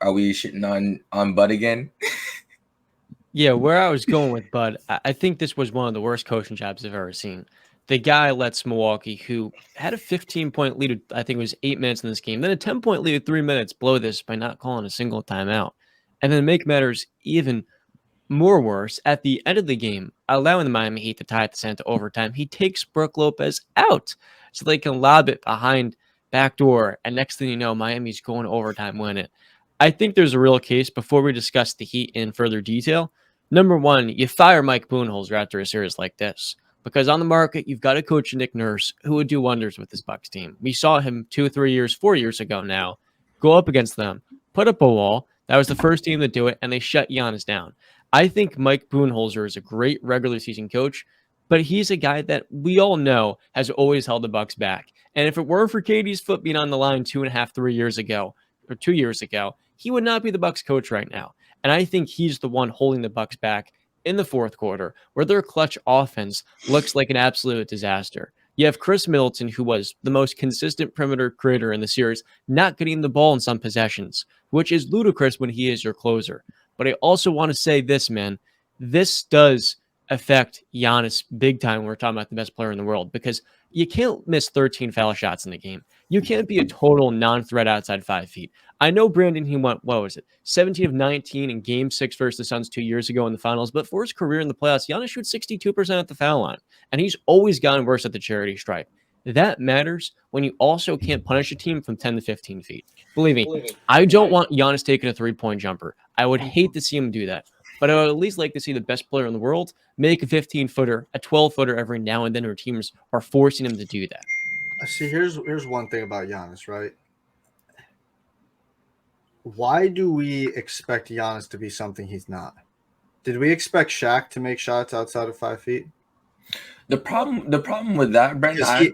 Are we shitting on Bud again? Yeah, where I was going with Bud, I think this was one of the worst coaching jobs I've ever seen. The guy lets Milwaukee, who had a 15-point lead, I think it was 8 minutes in this game, then a 10-point lead at 3 minutes, blow this by not calling a single timeout. And then make matters even more worse, at the end of the game, allowing the Miami Heat to tie at the end to overtime, he takes Brook Lopez out so they can lob it behind backdoor. And next thing you know, Miami's going to overtime, win it. I think there's a real case before we discuss the Heat in further detail. Number one, you fire Mike Budenholzer after a series like this. Because on the market, you've got a coach, Nick Nurse, who would do wonders with this Bucks team. We saw him 2, 3 years, 4 years ago now, go up against them, put up a wall. That was the first team to do it, and they shut Giannis down. I think Mike Budenholzer is a great regular season coach, but he's a guy that we all know has always held the Bucks back. And if it weren't for KD's foot being on the line 2.5, 3 years ago, or 2 years ago, he would not be the Bucks coach right now. And I think he's the one holding the Bucks back in the fourth quarter, where their clutch offense looks like an absolute disaster. You have Chris Middleton, who was the most consistent perimeter creator in the series, not getting the ball in some possessions, which is ludicrous when he is your closer. But I also want to say this, man. This does affect Giannis big time when we're talking about the best player in the world, because you can't miss 13 foul shots in the game. You can't be a total non-threat outside 5 feet. I know Brandon, he went, what was it, 17 of 19 in Game 6 versus the Suns 2 years ago in the finals, but for his career in the playoffs, Giannis shoots 62% at the foul line, and he's always gotten worse at the charity stripe. That matters when you also can't punish a team from 10 to 15 feet. Believe me, I don't want Giannis taking a three-point jumper. I would hate to see him do that. But I would at least like to see the best player in the world make a 15-footer, a 12-footer every now and then, where teams are forcing him to do that. See, here's one thing about Giannis, right? Why do we expect Giannis to be something he's not? Did we expect Shaq to make shots outside of 5 feet? The problem with that, Brandon,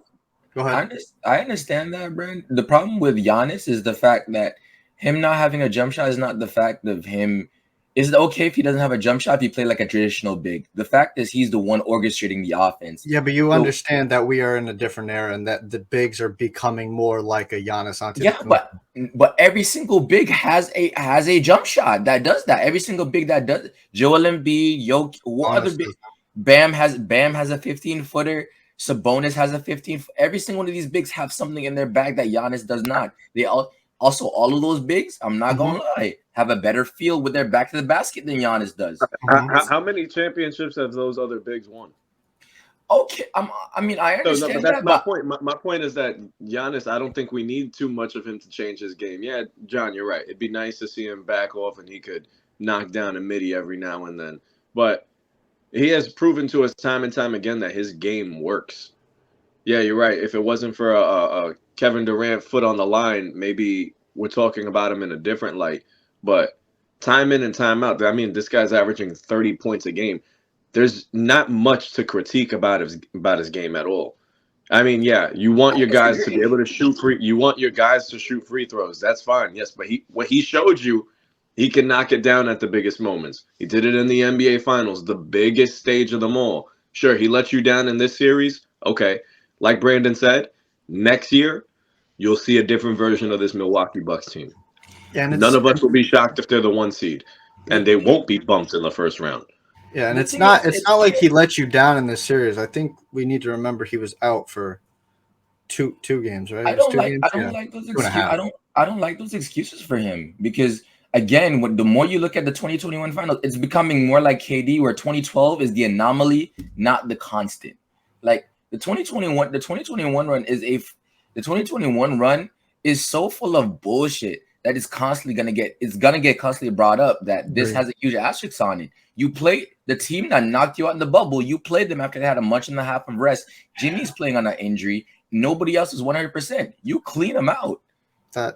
go ahead. I understand that, Brandon. The problem with Giannis is the fact that him not having a jump shot is not the fact of him. Is it okay if he doesn't have a jump shot if he play like a traditional big? The fact is he's the one orchestrating the offense. Yeah, but you understand that we are in a different era and that the bigs are becoming more like a Giannis Antetokounmpo. Yeah, but every single big has a jump shot that does that. Every single big that does. Joel Embiid, what other big? Bam has a 15-footer. Sabonis has a 15. Every single one of these bigs have something in their bag that Giannis does not. They also all of those bigs, I'm not gonna lie, have a better feel with their back to the basket than Giannis does. How many championships have those other bigs won? Okay, I understand. But that's my point. My point is that Giannis, I don't think we need too much of him to change his game. Yeah, John, you're right. It'd be nice to see him back off and he could knock down a midi every now and then. But he has proven to us time and time again that his game works. Yeah, you're right. If it wasn't for a Kevin Durant foot on the line, maybe we're talking about him in a different light. But time in and time out, I mean, this guy's averaging 30 points a game. There's not much to critique about his game at all. I mean, yeah, you want your guys to be able to shoot free. You want your guys to shoot free throws. That's fine. Yes, but what he showed you, he can knock it down at the biggest moments. He did it in the NBA Finals, the biggest stage of them all. Sure, he let you down in this series. Okay. Like Brandon said, next year, you'll see a different version of this Milwaukee Bucks team. Yeah, and none of us will be shocked if they're the 1 seed, and they won't be bumped in the first round. Yeah, and it's not like he let you down in this series. I think we need to remember he was out for two games, right? I don't like those excuses. I don't like those excuses for him, because again, the more you look at the 2021 finals, it's becoming more like KD, where 2012 is the anomaly, not the constant. Like the 2021 run is so full of bullshit that it's constantly gonna get constantly brought up that this has a huge asterisk on it. You play the team that knocked you out in the bubble. You played them after they had a month and a half of rest. Jimmy's playing on an injury. Nobody else is 100%. You clean them out. I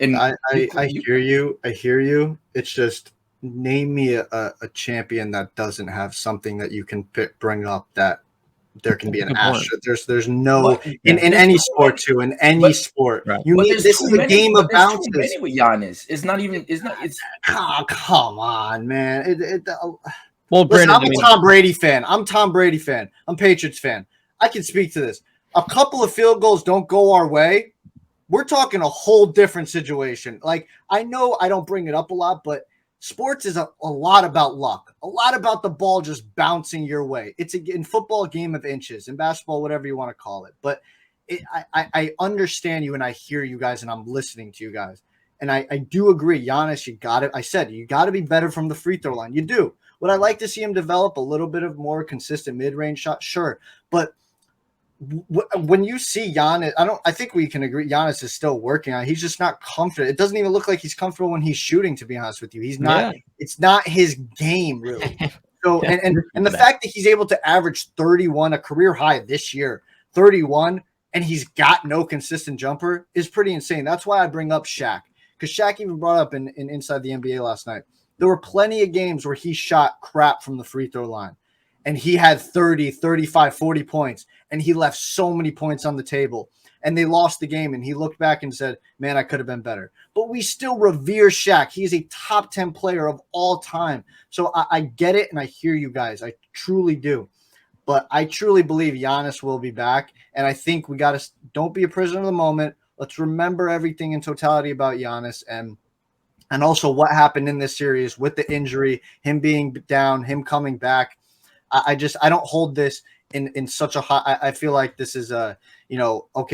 hear you. I hear you. It's just, name me a champion that doesn't have something that you can bring up that there can be an asterisk. There's no in any sport too. In any sport, right. This is a game of bounces. Many with Giannis, it's not. Oh, come on, man. Well, Brandon, I'm a Tom Brady fan. I'm Patriots fan. I can speak to this. A couple of field goals don't go our way. we're talking a whole different situation. Like, I know I don't bring it up a lot, but sports is a lot about luck, a lot about the ball just bouncing your way. It's in football, a game of inches, in basketball, whatever you want to call it. But I understand you and I hear you guys and I'm listening to you guys. And I do agree, Giannis, you got it. I said, you got to be better from the free throw line. You do. Would I like to see him develop a little bit of more consistent mid-range shot? Sure. But when you see Giannis, I think we can agree Giannis is still working on it. He's just not comfortable. It doesn't even look like he's comfortable when he's shooting, to be honest with you. He's not, it's not his game really. So, and the fact that he's able to average 31, a career high this year, 31, and he's got no consistent jumper is pretty insane. That's why I bring up Shaq, because Shaq even brought up in Inside the NBA last night. There were plenty of games where he shot crap from the free throw line, and he had 30, 35, 40 points, and he left so many points on the table, and they lost the game, and he looked back and said, man, I could have been better. But we still revere Shaq. He is a top 10 player of all time. So I get it, and I hear you guys. I truly do. But I truly believe Giannis will be back, and I think we got to – don't be a prisoner of the moment. Let's remember everything in totality about Giannis and also what happened in this series with the injury, him being down, him coming back. I don't hold this in such a high. I feel like this is okay,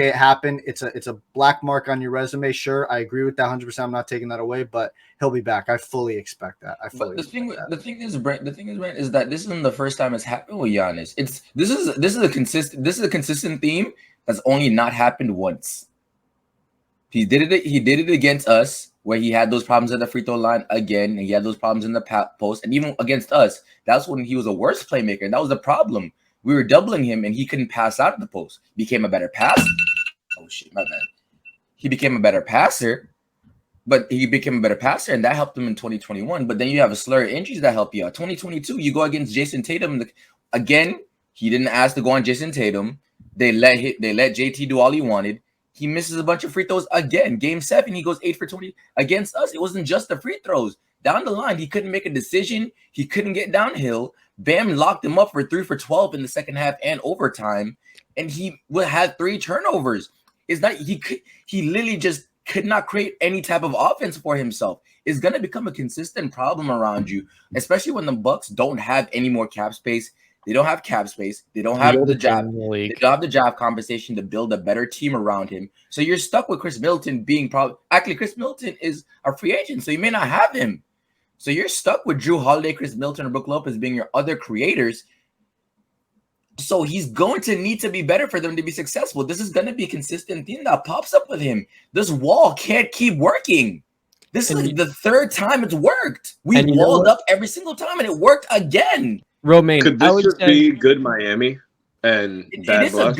it happened. It's a black mark on your resume. Sure, I agree with that 100%. I'm not taking that away, but he'll be back. I fully expect that. The thing is, Brent, is that this isn't the first time it's happened with Giannis. This is a consistent theme that's only not happened once. He did it against us, where he had those problems at the free throw line again, and he had those problems in the post, and even against us, that's when he was a worse playmaker. And that was the problem. We were doubling him, and he couldn't pass out of the post. Became a better passer. Oh shit, my bad. He became a better passer, and that helped him in 2021. But then you have a slur of injuries that help you out. 2022, you go against Jason Tatum again. He didn't ask to go on Jason Tatum. They let JT do all he wanted. He misses a bunch of free throws again. Game 7, he goes 8 for 20 against us. It wasn't just the free throws. Down the line, he couldn't make a decision. He couldn't get downhill. Bam locked him up for 3 for 12 in the second half and overtime, and he had 3 turnovers. It's not he literally just could not create any type of offense for himself. It's gonna become a consistent problem around you, especially when the Bucks don't have any more cap space. They don't have cap space. They don't have the job. They don't have the job compensation to build a better team around him. So you're stuck with Chris Middleton being actually Chris Middleton is a free agent, so you may not have him. So you're stuck with Drew Holiday, Chris Middleton, or Brook Lopez being your other creators. So he's going to need to be better for them to be successful. This is going to be a consistent thing that pops up with him. This wall can't keep working. This is like the 3rd time it's worked. We walled up every single time, and it worked again. Romain, could this just be good Miami and bad Bucks?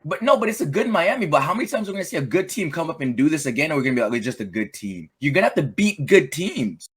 But it's a good Miami. But how many times are we going to see a good team come up and do this again? Or we're going to be like, it's just a good team? You're going to have to beat good teams.